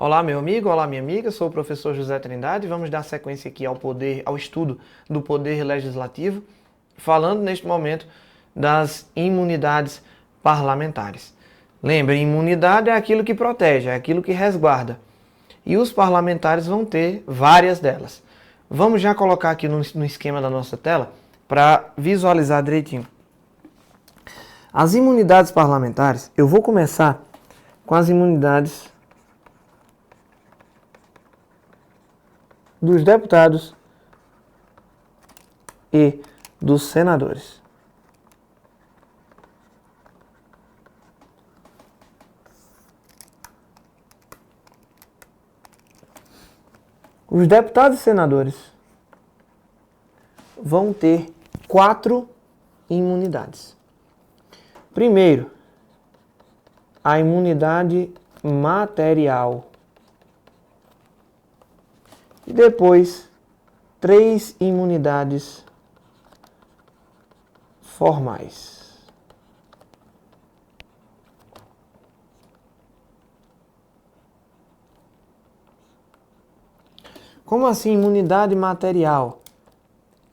Olá, meu amigo, olá, minha amiga, sou o professor José Trindade e vamos dar sequência aqui ao estudo do poder legislativo, falando neste momento das imunidades parlamentares. Lembre, imunidade é aquilo que protege, é aquilo que resguarda. E os parlamentares vão ter várias delas. Vamos já colocar aqui no esquema da nossa tela para visualizar direitinho. As imunidades parlamentares, eu vou começar com as imunidades dos deputados e dos senadores. Os deputados e senadores vão ter 4 imunidades. Primeiro, a imunidade material. E depois, 3 imunidades formais. Como assim imunidade material?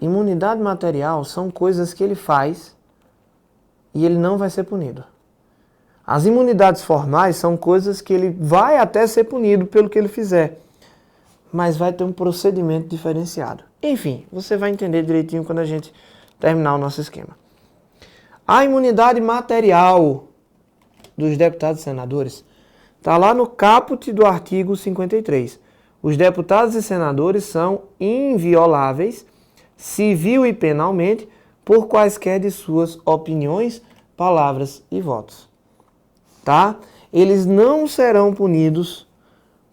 Imunidade material são coisas que ele faz e ele não vai ser punido. As imunidades formais são coisas que ele vai até ser punido pelo que ele fizer, mas vai ter um procedimento diferenciado. Enfim, você vai entender direitinho quando a gente terminar o nosso esquema. A imunidade material dos deputados e senadores está lá no caput do artigo 53. Os deputados e senadores são invioláveis, civil e penalmente, por quaisquer de suas opiniões, palavras e votos. Tá? Eles não serão punidos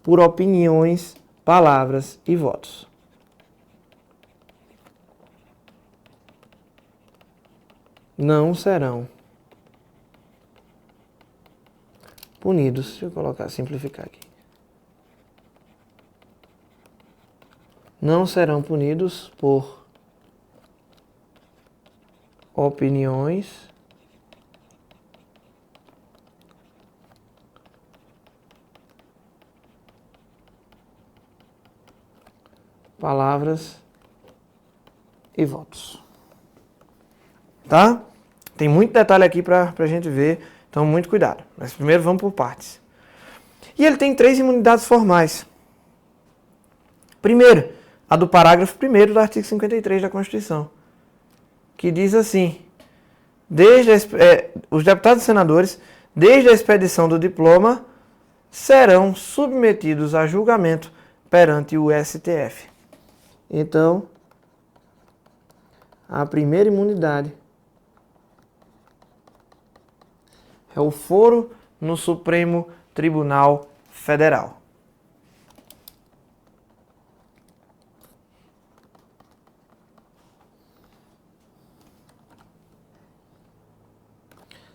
por opiniões, palavras e votos. Não serão punidos. Deixa eu colocar, simplificar aqui. Não serão punidos por opiniões, palavras e votos. Tá? Tem muito detalhe aqui para a gente ver, então muito cuidado. Mas primeiro vamos por partes. E ele tem 3 imunidades formais. Primeiro, a do parágrafo 1º do artigo 53 da Constituição, que diz assim: os deputados e senadores, desde a expedição do diploma, serão submetidos a julgamento perante o STF. Então, a primeira imunidade é o foro no Supremo Tribunal Federal.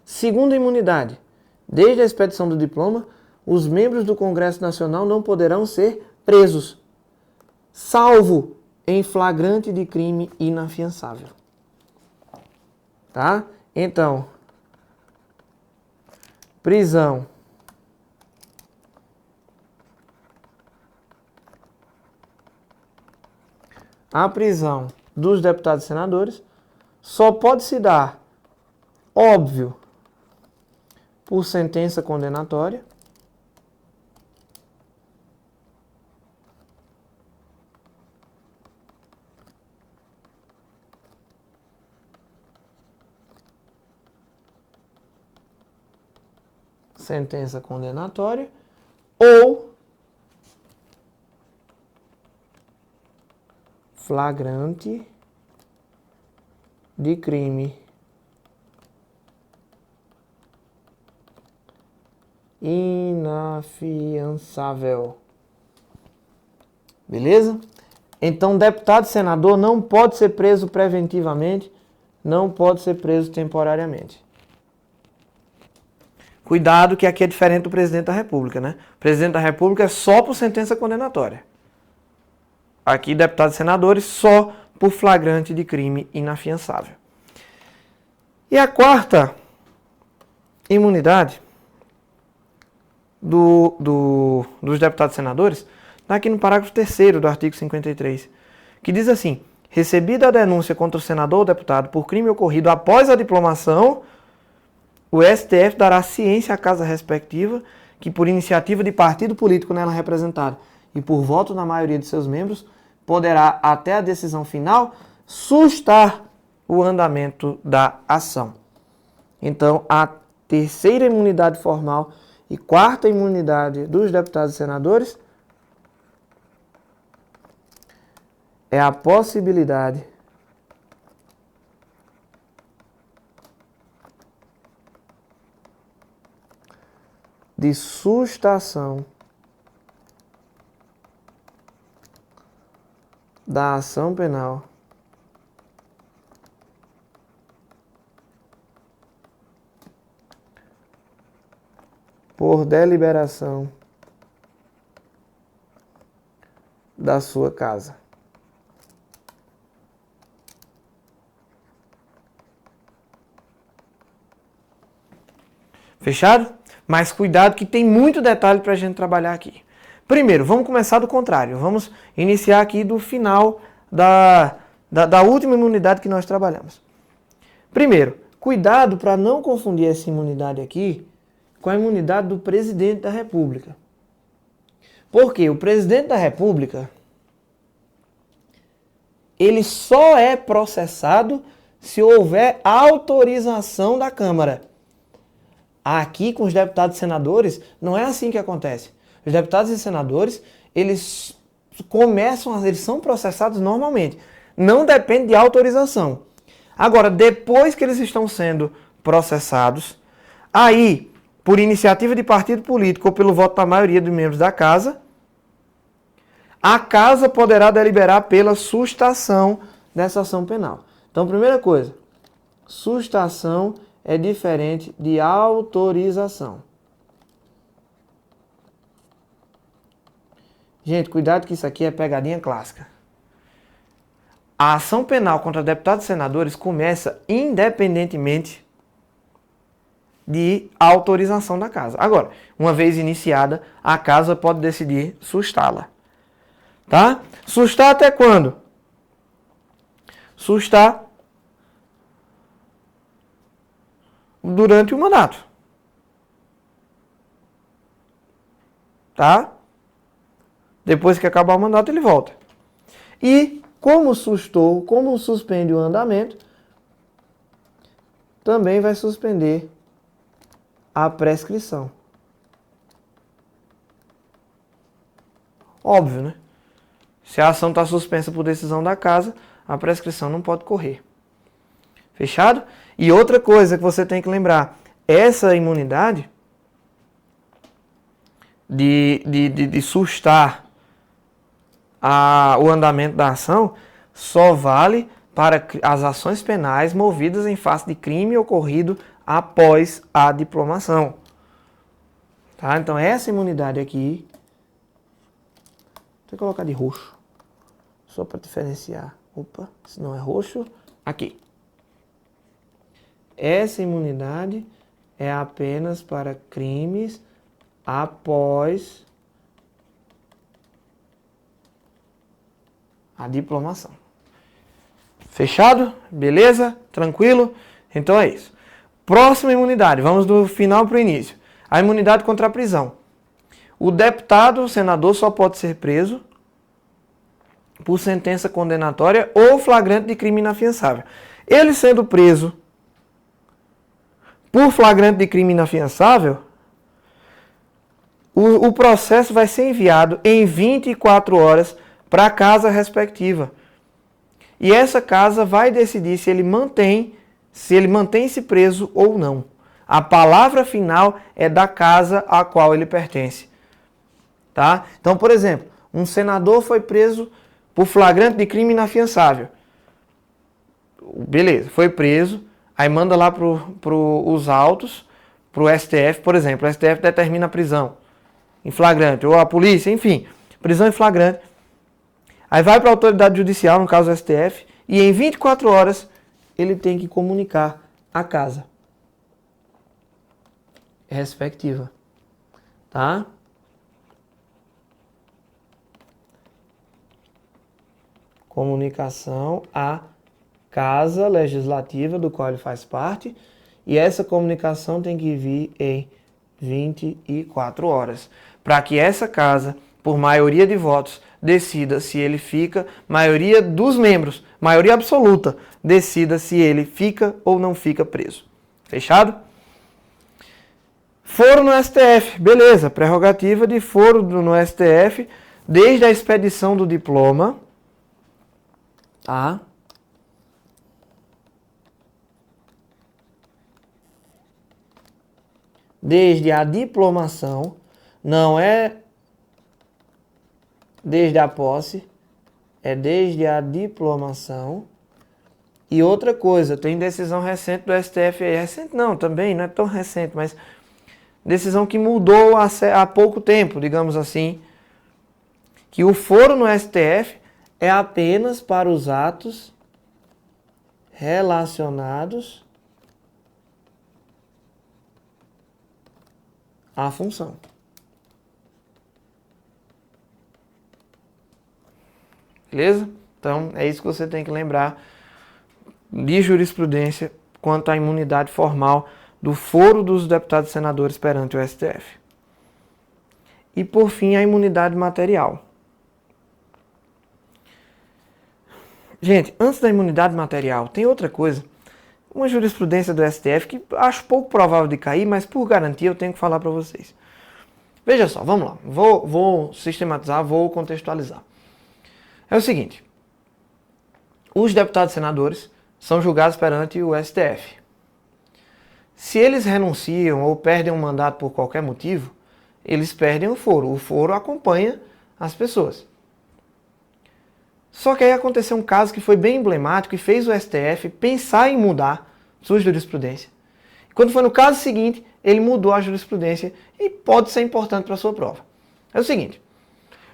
Segunda imunidade. Desde a expedição do diploma, os membros do Congresso Nacional não poderão ser presos, salvo em flagrante de crime inafiançável. Tá? Então, prisão a prisão dos deputados e senadores só pode se dar, óbvio, por sentença condenatória, ou flagrante de crime inafiançável. Beleza? Então, deputado e senador não pode ser preso preventivamente, não pode ser preso temporariamente. Cuidado que aqui é diferente do presidente da República, né? O presidente da República é só por sentença condenatória. Aqui, deputados e senadores, só por flagrante de crime inafiançável. E a quarta imunidade dos deputados e senadores, está aqui no parágrafo 3º do artigo 53, que diz assim: recebida a denúncia contra o senador ou deputado por crime ocorrido após a diplomação, o STF dará ciência à casa respectiva que, por iniciativa de partido político nela representado e por voto na maioria de seus membros, poderá, até a decisão final, sustar o andamento da ação. Então, a terceira imunidade formal e quarta imunidade dos deputados e senadores é a possibilidade de sustação da ação penal por deliberação da sua casa. Fechado? Mas cuidado que tem muito detalhe para a gente trabalhar aqui. Primeiro, vamos começar do contrário. Vamos iniciar aqui do final da última imunidade que nós trabalhamos. Primeiro, cuidado para não confundir essa imunidade aqui com a imunidade do presidente da República. Porque o presidente da República, ele só é processado se houver autorização da Câmara. Aqui, com os deputados e senadores, não é assim que acontece. Os deputados e senadores, eles são processados normalmente. Não depende de autorização. Agora, depois que eles estão sendo processados, aí, por iniciativa de partido político ou pelo voto da maioria dos membros da Casa, a Casa poderá deliberar pela sustação dessa ação penal. Então, primeira coisa, sustação é diferente de autorização. Gente, cuidado que isso aqui é pegadinha clássica. A ação penal contra deputados e senadores começa independentemente de autorização da Casa. Agora, uma vez iniciada, a Casa pode decidir sustá-la. Tá? Sustar até quando? Sustar durante o mandato. Tá? Depois que acabar o mandato, ele volta. E como suspende o andamento, também vai suspender a prescrição. Óbvio, né? Se a ação está suspensa por decisão da Casa, a prescrição não pode correr. Fechado? E outra coisa que você tem que lembrar, essa imunidade de sustar o andamento da ação só vale para as ações penais movidas em face de crime ocorrido após a diplomação. Tá? Então essa imunidade aqui, vou colocar de roxo, só para diferenciar. Opa, se não é roxo, aqui. Essa imunidade é apenas para crimes após a diplomação. Fechado? Beleza? Tranquilo? Então é isso. Próxima imunidade, vamos do final para o início. A imunidade contra a prisão. O deputado, o senador, só pode ser preso por sentença condenatória ou flagrante de crime inafiançável. Ele sendo preso por flagrante de crime inafiançável, o processo vai ser enviado em 24 horas para a casa respectiva. E essa casa vai decidir se ele mantém-se preso ou não. A palavra final é da casa a qual ele pertence. Tá? Então, por exemplo, um senador foi preso por flagrante de crime inafiançável. Beleza, foi preso, aí manda lá os autos, para o STF, por exemplo. O STF determina a prisão em flagrante, ou a polícia, enfim, prisão em flagrante. Aí vai para a autoridade judicial, no caso o STF, e em 24 horas ele tem que comunicar à casa respectiva. tá? Comunicação à Casa Legislativa do qual ele faz parte, e essa comunicação tem que vir em 24 horas, para que essa casa, por maioria de votos, decida se ele fica, maioria dos membros, maioria absoluta, decida se ele fica ou não fica preso. Fechado? Foro no STF, beleza, prerrogativa de foro no STF, desde a expedição do diploma, tá? Desde a diplomação, não é desde a posse, é desde a diplomação. E outra coisa, tem decisão recente do STF aí, recente não, também não é tão recente, mas decisão que mudou há pouco tempo, digamos assim, que o foro no STF é apenas para os atos relacionados à função. Beleza? Então, é isso que você tem que lembrar de jurisprudência quanto à imunidade formal do foro dos deputados e senadores perante o STF. E, por fim, a imunidade material. Gente, antes da imunidade material, tem outra coisa. Uma jurisprudência do STF que acho pouco provável de cair, mas por garantia eu tenho que falar para vocês. Veja só, vamos lá. Vou sistematizar, vou contextualizar. É o seguinte. Os deputados e senadores são julgados perante o STF. Se eles renunciam ou perdem um mandato por qualquer motivo, eles perdem o foro. O foro acompanha as pessoas. Só que aí aconteceu um caso que foi bem emblemático e fez o STF pensar em mudar sua jurisprudência. Quando foi no caso seguinte, ele mudou a jurisprudência e pode ser importante para a sua prova. É o seguinte,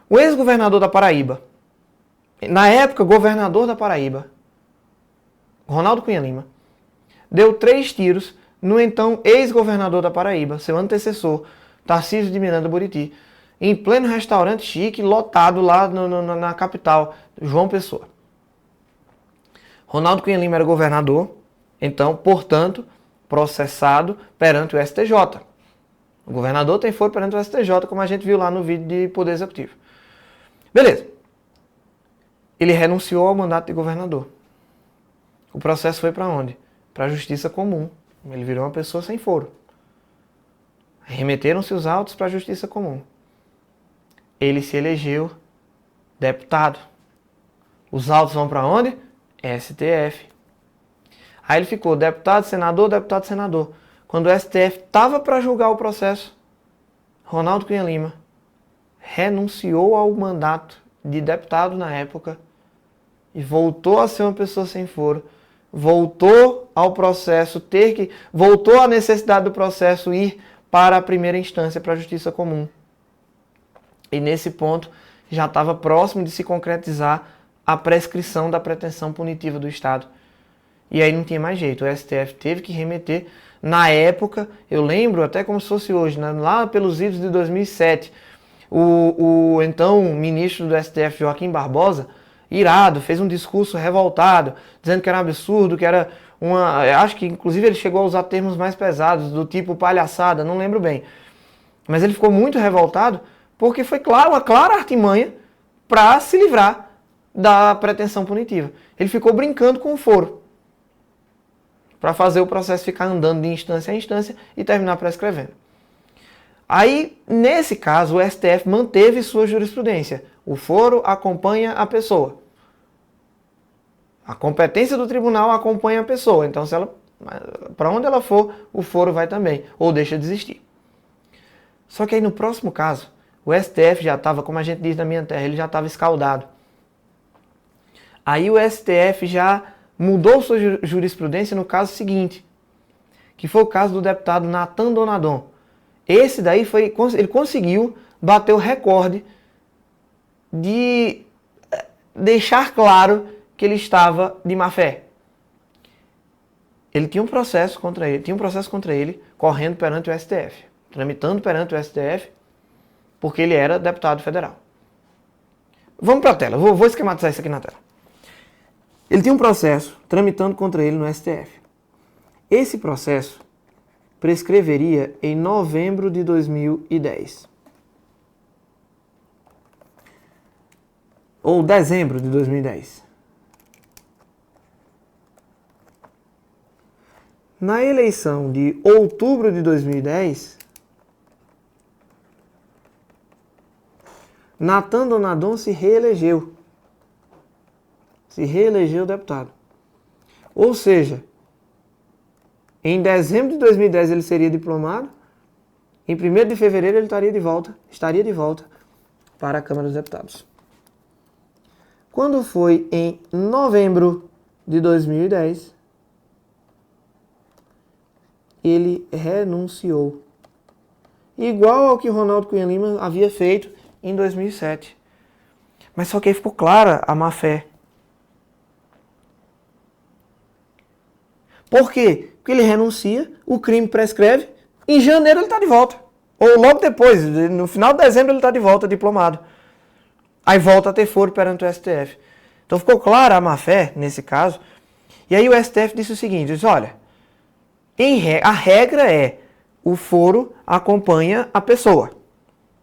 o ex-governador da Paraíba, na época governador da Paraíba, Ronaldo Cunha Lima, deu 3 tiros no então ex-governador da Paraíba, seu antecessor, Tarcísio de Miranda Buriti, em pleno restaurante chique, lotado lá na capital, João Pessoa. Ronaldo Cunha Lima era governador, então, portanto, processado perante o STJ. O governador tem foro perante o STJ, como a gente viu lá no vídeo de Poder Executivo. Beleza. Ele renunciou ao mandato de governador. O processo foi para onde? Para a Justiça Comum. Ele virou uma pessoa sem foro. Remeteram-se os autos para a Justiça Comum. Ele se elegeu deputado. Os autos vão para onde? STF. Aí ele ficou deputado, senador. Quando o STF estava para julgar o processo, Ronaldo Cunha Lima renunciou ao mandato de deputado na época e voltou a ser uma pessoa sem foro. Voltou ao processo voltou à necessidade do processo ir para a primeira instância, para a Justiça Comum. E nesse ponto já estava próximo de se concretizar a prescrição da pretensão punitiva do Estado. E aí não tinha mais jeito, o STF teve que remeter. Na época, eu lembro até como se fosse hoje, lá pelos idos de 2007, o então ministro do STF, Joaquim Barbosa, irado, fez um discurso revoltado, dizendo que era um absurdo, que era acho que inclusive ele chegou a usar termos mais pesados, do tipo palhaçada, não lembro bem. Mas ele ficou muito revoltado, porque foi uma clara artimanha para se livrar da pretensão punitiva. Ele ficou brincando com o foro, para fazer o processo ficar andando de instância a instância e terminar prescrevendo. Aí, nesse caso, o STF manteve sua jurisprudência. O foro acompanha a pessoa. A competência do tribunal acompanha a pessoa. Então, para onde ela for, o foro vai também, ou deixa de existir. Só que aí, no próximo caso, o STF já estava, como a gente diz na minha terra, ele já estava escaldado. Aí o STF já mudou sua jurisprudência no caso seguinte, que foi o caso do deputado Nathan Donadon. Esse daí ele conseguiu bater o recorde de deixar claro que ele estava de má fé. Ele tinha um processo contra ele, correndo perante o STF, tramitando perante o STF, porque ele era deputado federal. Vamos para a tela, vou esquematizar isso aqui na tela. Ele tinha um processo tramitando contra ele no STF. Esse processo prescreveria em novembro de 2010. Ou dezembro de 2010. Na eleição de outubro de 2010, Natan Donadon se reelegeu. Se reelegeu deputado. Ou seja, em dezembro de 2010 ele seria diplomado, em 1º de fevereiro ele estaria de volta para a Câmara dos Deputados. Quando foi em novembro de 2010, ele renunciou. Igual ao que Ronaldo Cunha Lima havia feito em 2007. Mas só que aí ficou clara a má-fé. Por quê? Porque ele renuncia, o crime prescreve, em janeiro ele está de volta. Ou logo depois, no final de dezembro ele está de volta, diplomado. Aí volta a ter foro perante o STF. Então ficou clara a má-fé, nesse caso. E aí o STF disse o seguinte, disse, olha, a regra é, o foro acompanha a pessoa.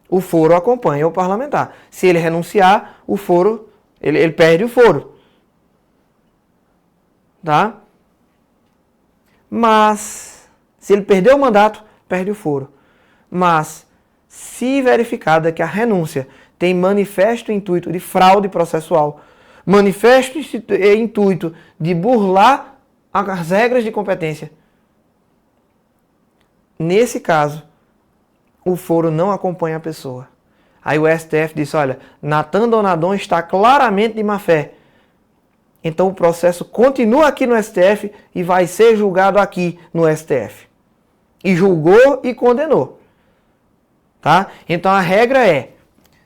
O foro acompanha o parlamentar. Se ele renunciar, o foro, ele perde o foro. Tá? Mas, se ele perder o mandato, perde o foro. Mas, se verificada que a renúncia tem manifesto intuito de fraude processual, manifesto intuito de burlar as regras de competência, nesse caso, o foro não acompanha a pessoa. Aí o STF disse, olha, Natan Donadon está claramente de má-fé. Então o processo continua aqui no STF e vai ser julgado aqui no STF. E julgou e condenou. Tá? Então a regra é,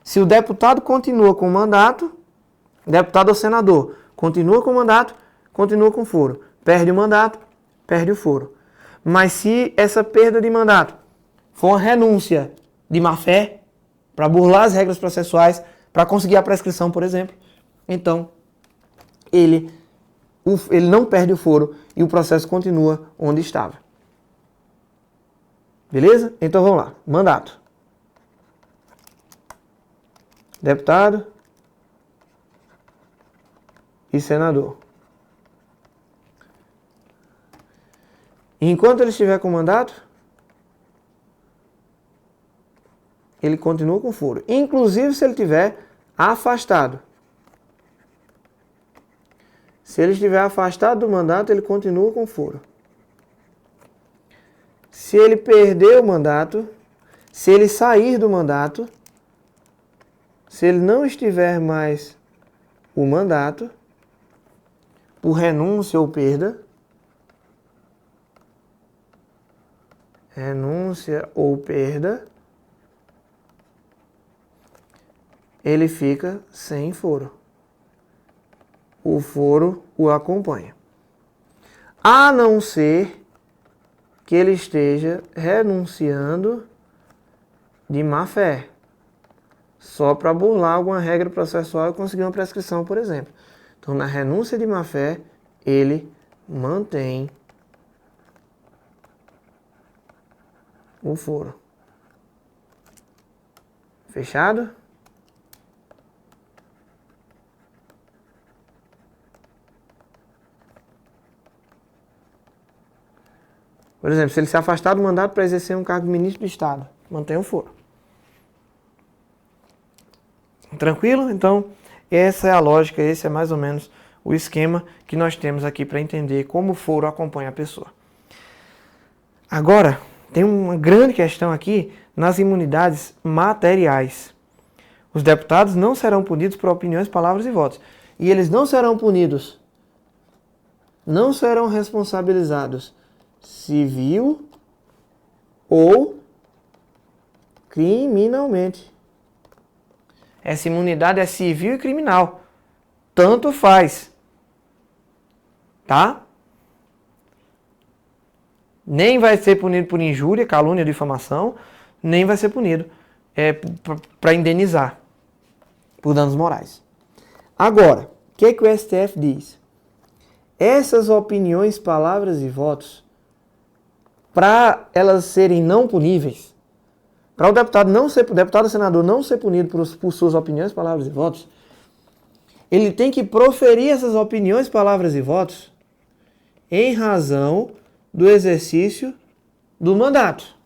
se o deputado continua com o mandato, deputado ou senador, continua com o mandato, continua com o foro. Perde o mandato, perde o foro. Mas se essa perda de mandato for uma renúncia de má-fé, para burlar as regras processuais, para conseguir a prescrição, por exemplo, então ele não perde o foro e o processo continua onde estava. Beleza? Então vamos lá. Mandato. Deputado e senador. Enquanto ele estiver com mandato, ele continua com foro. Inclusive se ele estiver afastado. Se ele estiver afastado do mandato, ele continua com foro. Se ele perder o mandato, se ele sair do mandato, se ele não estiver mais o mandato, por renúncia ou perda, ele fica sem foro. O foro o acompanha. A não ser que ele esteja renunciando de má-fé. Só para burlar alguma regra processual e conseguir uma prescrição, por exemplo. Então, na renúncia de má-fé, ele mantém o foro. Fechado? Por exemplo, se ele se afastar do mandato para exercer um cargo de ministro do Estado, mantém o foro. Tranquilo? Então, essa é a lógica, esse é mais ou menos o esquema que nós temos aqui para entender como o foro acompanha a pessoa. Agora, tem uma grande questão aqui nas imunidades materiais. Os deputados não serão punidos por opiniões, palavras e votos. E eles não serão punidos, não serão responsabilizados civil ou criminalmente. Essa imunidade é civil e criminal. Tanto faz. Tá? Nem vai ser punido por injúria, calúnia, difamação, nem vai ser punido para indenizar por danos morais. Agora, o que o STF diz? Essas opiniões, palavras e votos, para elas serem não puníveis, para o deputado ou senador não ser punido por suas opiniões, palavras e votos, ele tem que proferir essas opiniões, palavras e votos em razão do exercício do mandato.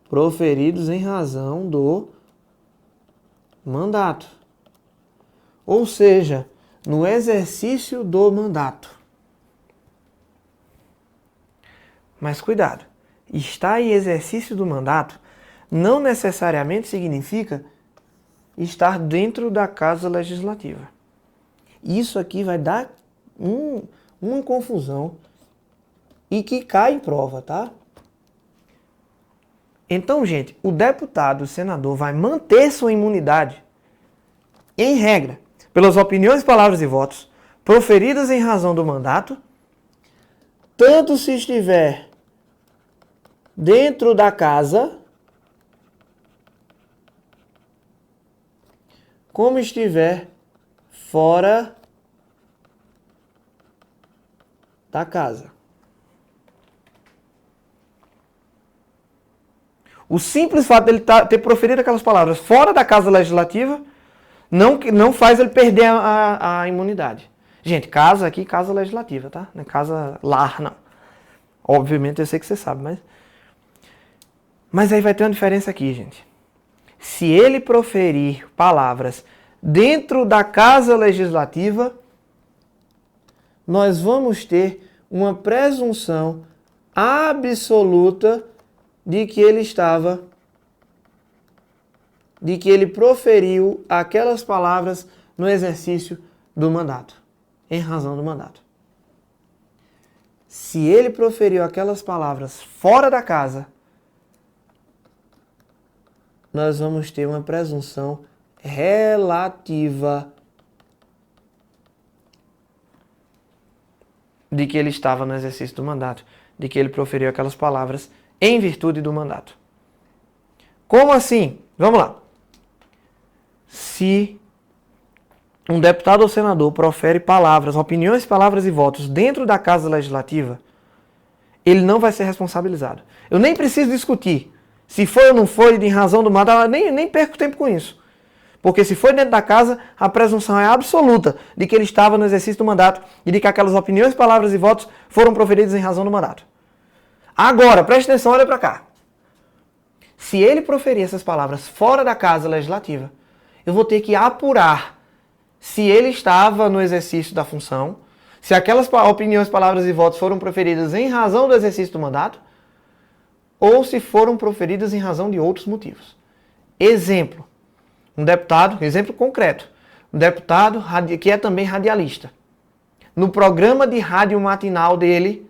Proferidos em razão do mandato. Ou seja, no exercício do mandato. Mas cuidado, estar em exercício do mandato não necessariamente significa estar dentro da Casa Legislativa. Isso aqui vai dar uma confusão e que cai em prova, tá? Então, gente, o deputado, o senador vai manter sua imunidade, em regra, pelas opiniões, palavras e votos proferidas em razão do mandato, tanto se estiver dentro da casa, como estiver fora da casa. O simples fato dele ter proferido aquelas palavras fora da Casa Legislativa não faz ele perder a imunidade. Gente, casa aqui, Casa Legislativa, tá? Não é casa lar, não. Obviamente eu sei que você sabe, mas aí vai ter uma diferença aqui, gente. Se ele proferir palavras dentro da Casa Legislativa, nós vamos ter uma presunção absoluta de que ele proferiu aquelas palavras no exercício do mandato, em razão do mandato. Se ele proferiu aquelas palavras fora da casa, nós vamos ter uma presunção relativa de que ele estava no exercício do mandato, de que ele proferiu aquelas palavras em virtude do mandato. Como assim? Vamos lá. Se um deputado ou senador profere palavras, opiniões, palavras e votos dentro da Casa Legislativa, ele não vai ser responsabilizado. Eu nem preciso discutir se foi ou não foi em razão do mandato, nem perco tempo com isso. Porque se foi dentro da casa, a presunção é absoluta de que ele estava no exercício do mandato e de que aquelas opiniões, palavras e votos foram proferidos em razão do mandato. Agora, preste atenção, olha para cá. Se ele proferir essas palavras fora da Casa Legislativa, eu vou ter que apurar se ele estava no exercício da função, se aquelas opiniões, palavras e votos foram proferidas em razão do exercício do mandato, ou se foram proferidas em razão de outros motivos. Exemplo. Um deputado, exemplo concreto, um deputado que é também radialista. No programa de rádio matinal dele,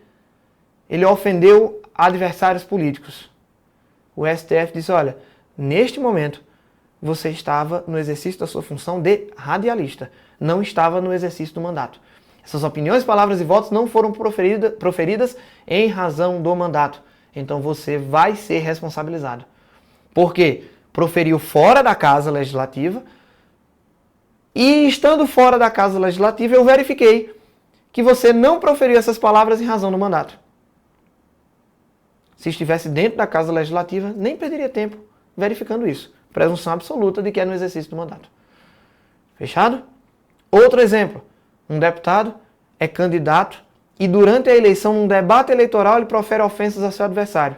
ele ofendeu adversários políticos. O STF disse, olha, neste momento, você estava no exercício da sua função de radialista, não estava no exercício do mandato. Essas opiniões, palavras e votos não foram proferidas em razão do mandato. Então você vai ser responsabilizado. Por quê? Proferiu fora da Casa Legislativa e, estando fora da Casa Legislativa, eu verifiquei que você não proferiu essas palavras em razão do mandato. Se estivesse dentro da Casa Legislativa, nem perderia tempo verificando isso. Presunção absoluta de que é no exercício do mandato. Fechado? Outro exemplo. Um deputado é candidato e durante a eleição, num debate eleitoral, ele profere ofensas a seu adversário.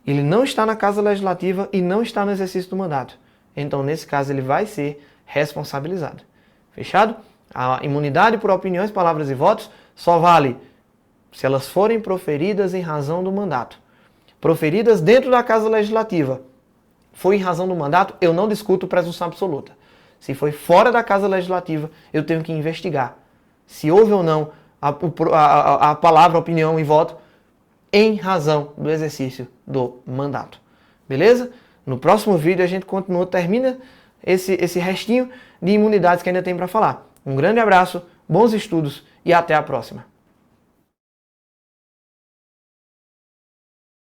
Ele não está na Casa Legislativa e não está no exercício do mandato. Então, nesse caso, ele vai ser responsabilizado. Fechado? A imunidade por opiniões, palavras e votos só vale se elas forem proferidas em razão do mandato. Proferidas dentro da Casa Legislativa. Foi em razão do mandato, eu não discuto presunção absoluta. Se foi fora da Casa Legislativa, eu tenho que investigar se houve ou não a palavra, opinião e voto em razão do exercício do mandato. Beleza? No próximo vídeo a gente termina esse restinho de imunidades que ainda tem para falar. Um grande abraço, bons estudos e até a próxima.